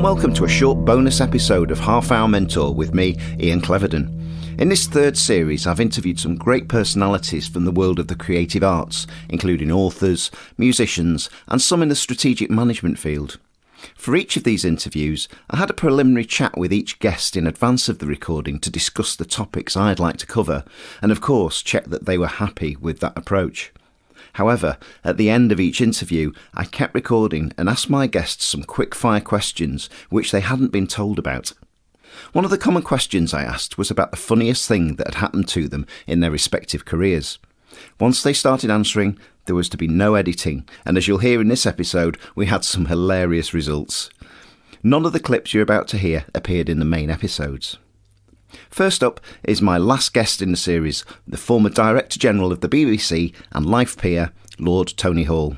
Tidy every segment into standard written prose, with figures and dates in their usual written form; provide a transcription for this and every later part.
welcome to a short bonus episode of Half Hour Mentor with me, Ian Cleverdon. In this third series, I've interviewed some great personalities from the world of the creative arts, including authors, musicians, and some in the strategic management field. For each of these interviews, I had a preliminary chat with each guest in advance of the recording to discuss the topics I'd like to cover, and of course check that they were happy with that approach. However, at the end of each interview, I kept recording and asked my guests some quick-fire questions which they hadn't been told about. One of the common questions I asked was about the funniest thing that had happened to them in their respective careers. Once they started answering, there was to be no editing, and as you'll hear in this episode, we had some hilarious results. None of the clips you're about to hear appeared in the main episodes. First up is my last guest in the series, the former Director General of the BBC and life peer, Lord Tony Hall.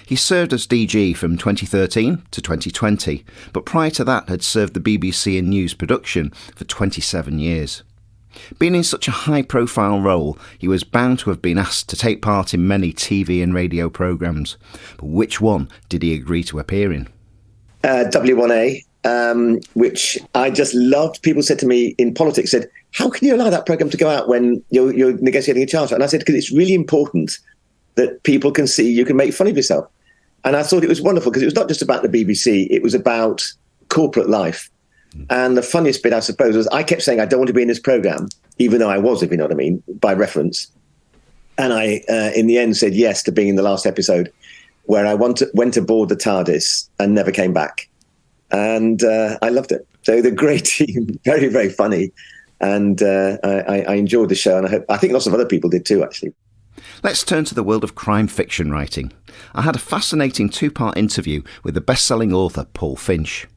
He served as DG from 2013 to 2020, but prior to that had served the BBC in news production for 27 years. Being in such a high-profile role, he was bound to have been asked to take part in many TV and radio programmes, but which one did he agree to appear in? W1A. Which I just loved. People said to me in politics, said, how can you allow that programme to go out when you're negotiating a charter? And I said, because it's really important that people can see you can make fun of yourself. And I thought it was wonderful because it was not just about the BBC, it was about corporate life. And the funniest bit, I suppose, was I kept saying, I don't want to be in this programme, even though I was, if you know what I mean, by reference. And I, in the end, said yes to being in the last episode where I went aboard the TARDIS and never came back. And I loved it. So the great team, very, very funny. And I enjoyed the show. And I think lots of other people did too, actually. Let's turn to the world of crime fiction writing. I had a fascinating two-part interview with the best-selling author Paul Finch.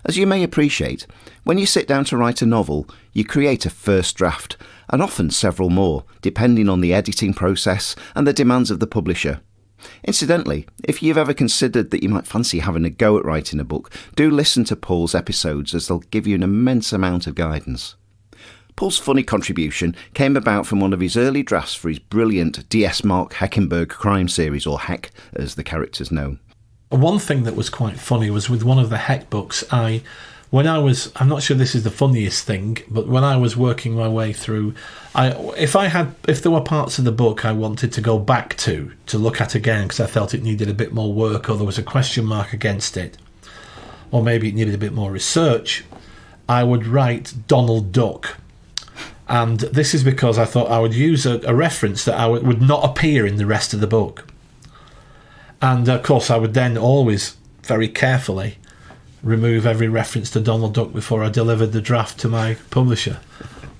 As you may appreciate, when you sit down to write a novel, you create a first draft, and often several more, depending on the editing process and the demands of the publisher. Incidentally, if you've ever considered that you might fancy having a go at writing a book, do listen to Paul's episodes as they'll give you an immense amount of guidance. Paul's funny contribution came about from one of his early drafts for his brilliant D.S. Mark Heckenberg crime series, or Heck as the character's known. One thing that was quite funny was with one of the Heck books, I'm not sure this is the funniest thing, but when I was working my way through, if there were parts of the book I wanted to go back to look at again because I felt it needed a bit more work or there was a question mark against it, or maybe it needed a bit more research, I would write Donald Duck. And this is because I thought I would use a reference that would not appear in the rest of the book. And of course I would then always very carefully remove every reference to Donald Duck before I delivered the draft to my publisher.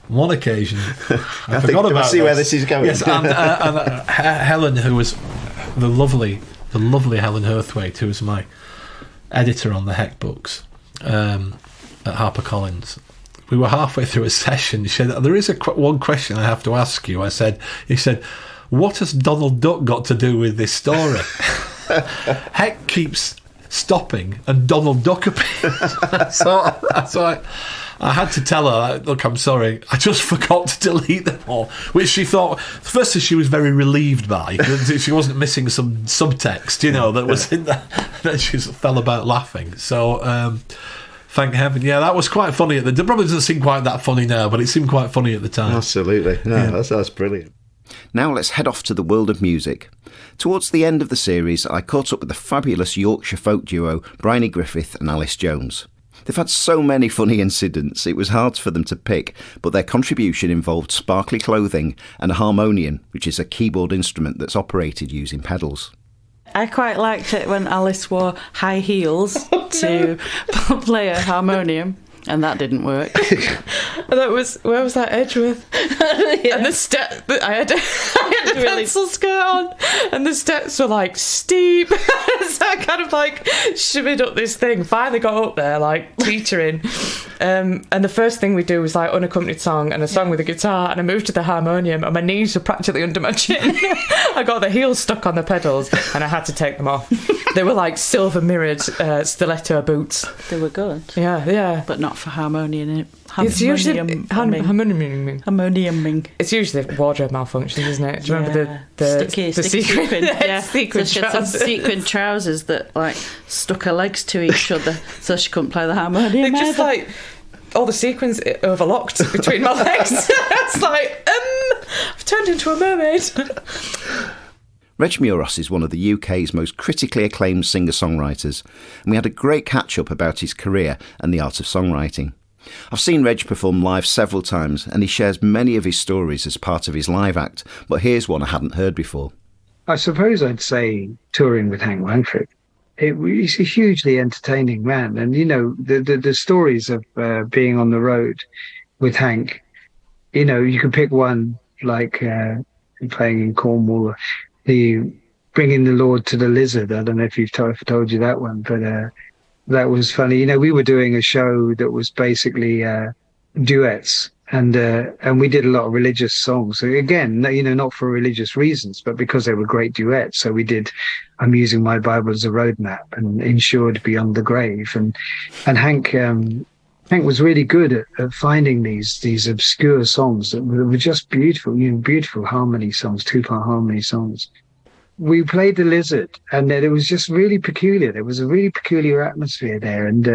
On one occasion, I forgot about I see where this is going. Yes, and Helen, who was the lovely Helen Hurthwaite, who was my editor on the Heck books at HarperCollins. We were halfway through a session. She said, "There is one question I have to ask you." He said, "What has Donald Duck got to do with this story?" Heck keeps stopping and Donald Duck appears. so I had to tell her, look, I'm sorry, I just forgot to delete them all, which she thought, firstly, she was very relieved by, because she wasn't missing some subtext, that was in there. Then she fell about laughing. So thank heaven. Yeah, that was quite funny. It probably doesn't seem quite that funny now, but it seemed quite funny at the time. Absolutely. No, yeah. That's brilliant. Now let's head off to the world of music. Towards the end of the series, I caught up with the fabulous Yorkshire folk duo Bryony Griffith and Alice Jones. They've had so many funny incidents, it was hard for them to pick, but their contribution involved sparkly clothing and a harmonium, which is a keyboard instrument that's operated using pedals. I quite liked it when Alice wore high heels to play a harmonium. And that didn't work. Where was that, Edgeworth? Yeah. And I had a pencil skirt on, and the steps were like steep. So I kind of like shimmied up this thing. Finally got up there, like teetering. And the first thing we do was like unaccompanied song and a song with a guitar, and I moved to the harmonium, and my knees were practically under my chin. I got the heels stuck on the pedals, and I had to take them off. They were like silver mirrored stiletto boots. They were good. Yeah. But not for harmonium It's usually harmoniuming. It's usually wardrobe malfunctions, isn't it? Do you remember the sticky sequin? Yeah, sequin so she had some sequin trousers that like stuck her legs to each other, so she couldn't play the harmonium. They just like all the sequins overlocked between my legs. It's like I've turned into a mermaid. Reg Muros is one of the UK's most critically acclaimed singer-songwriters, and we had a great catch-up about his career and the art of songwriting. I've seen Reg perform live several times, and he shares many of his stories as part of his live act, but here's one I hadn't heard before. I suppose I'd say touring with Hank Langford. He's a hugely entertaining man, and, you know, the stories of being on the road with Hank, you know, you can pick one, like playing in Cornwall, the Bringing the Lord to the Lizard. I don't know if I've told you that one, but that was funny. You know, we were doing a show that was basically duets, and we did a lot of religious songs. So again, you know, not for religious reasons, but because they were great duets. So we did I'm Using My Bible as a Roadmap and Insured Beyond the Grave. And Hank was really good at finding these obscure songs that were just beautiful, you know, beautiful harmony songs, 2-part harmony songs. We played the Lizard, and it was just really peculiar. There was a really peculiar atmosphere there, and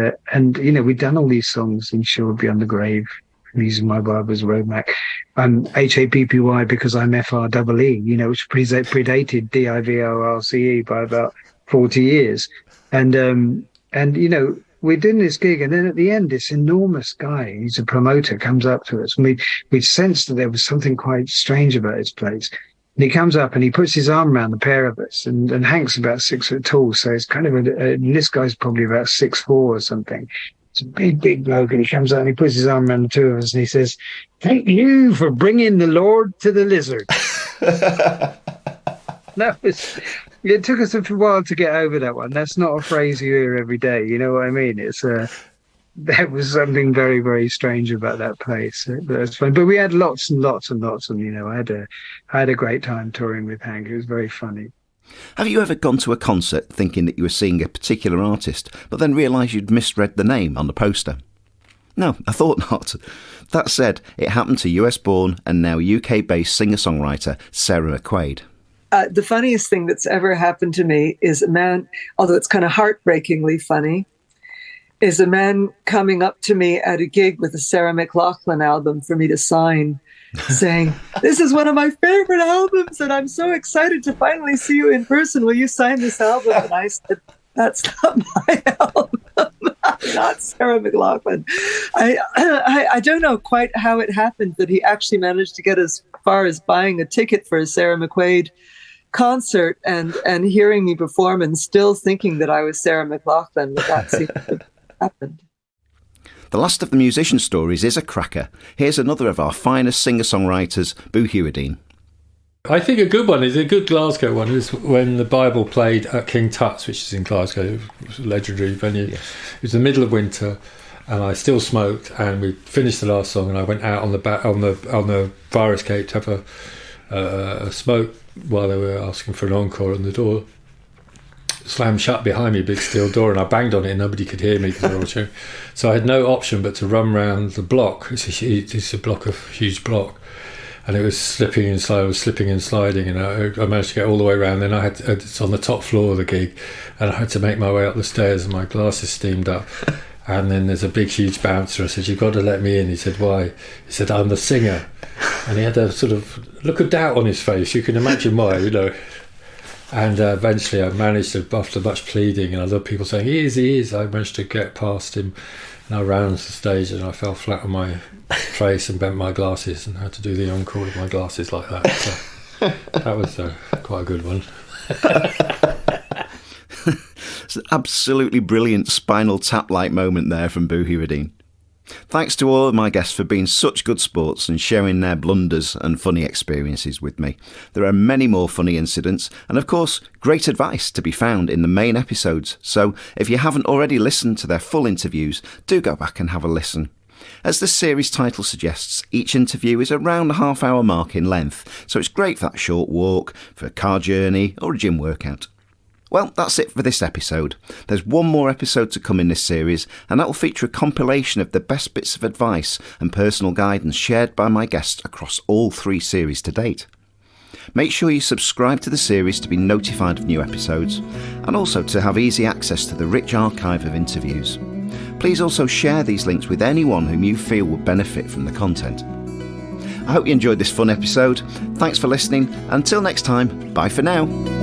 you know, we'd done all these songs, Insured Beyond the Grave, Using My Bible as a Roadmap. I'm HAPPY because I'm FREE, you know, which predated DIVORCE by about 40 years, and you know, we're doing this gig, and then at the end, this enormous guy, he's a promoter, comes up to us, and we sensed that there was something quite strange about his place. And he comes up and he puts his arm around the pair of us, and Hank's about 6 foot tall, so it's kind of this guy's probably about 6'4" or something. It's a big bloke, and he comes out and he puts his arm around the two of us, and he says, "Thank you for bringing the Lord to the Lizard." It took us a while to get over that one. That's not a phrase you hear every day. You know what I mean? There was something very, very strange about that place. That's fun. But we had lots and lots and lots, and, you know, I had a great time touring with Hank. It was very funny. Have you ever gone to a concert thinking that you were seeing a particular artist, but then realised you'd misread the name on the poster? No, I thought not. That said, it happened to US-born and now UK-based singer-songwriter Sarah McQuaid. The funniest thing that's ever happened to me is a man, although it's kind of heartbreakingly funny, is a man coming up to me at a gig with a Sarah McLachlan album for me to sign, saying, "This is one of my favorite albums, and I'm so excited to finally see you in person. Will you sign this album?" And I said, "That's not my album. I'm not Sarah McLachlan." I don't know quite how it happened that he actually managed to get as far as buying a ticket for a Sarah McQuaid concert and hearing me perform and still thinking that I was Sarah McLachlan, but that seemed to have happened. The last of the musician stories is a cracker. Here's another of our finest singer-songwriters, Boo Hewerdine. I think a good one is a good Glasgow one is when the Bible played at King Tut's, which is in Glasgow. It was a legendary venue. Yes. It was the middle of winter, and I still smoked. And we finished the last song, and I went out on the fire escape to have a smoke while they were asking for an encore, and the door slammed shut behind me, a big steel door, and I banged on it and nobody could hear me because they were all cheering. So I had no option but to run round the block. It's a huge block, and it was slipping and sliding, and I managed to get all the way around. Then it's on the top floor of the gig, and I had to make my way up the stairs, and my glasses steamed up. And then there's a big, huge bouncer. I said, "You've got to let me in." He said, "Why?" He said, "I'm the singer." And he had a sort of look of doubt on his face. You can imagine why, you know. And eventually I managed to, after much pleading and other people saying, he is, I managed to get past him. And I ran onto the stage and I fell flat on my face and bent my glasses and had to do the encore with my glasses like that. So that was quite a good one. It's an absolutely brilliant Spinal Tap-like moment there from Boo Hewerdine. Thanks to all of my guests for being such good sports and sharing their blunders and funny experiences with me. There are many more funny incidents and, of course, great advice to be found in the main episodes. So if you haven't already listened to their full interviews, do go back and have a listen. As the series title suggests, each interview is around the half-hour mark in length, so it's great for that short walk, for a car journey or a gym workout. Well, that's it for this episode. There's one more episode to come in this series, and that will feature a compilation of the best bits of advice and personal guidance shared by my guests across all 3 series to date. Make sure you subscribe to the series to be notified of new episodes, and also to have easy access to the rich archive of interviews. Please also share these links with anyone whom you feel would benefit from the content. I hope you enjoyed this fun episode. Thanks for listening. Until next time, bye for now.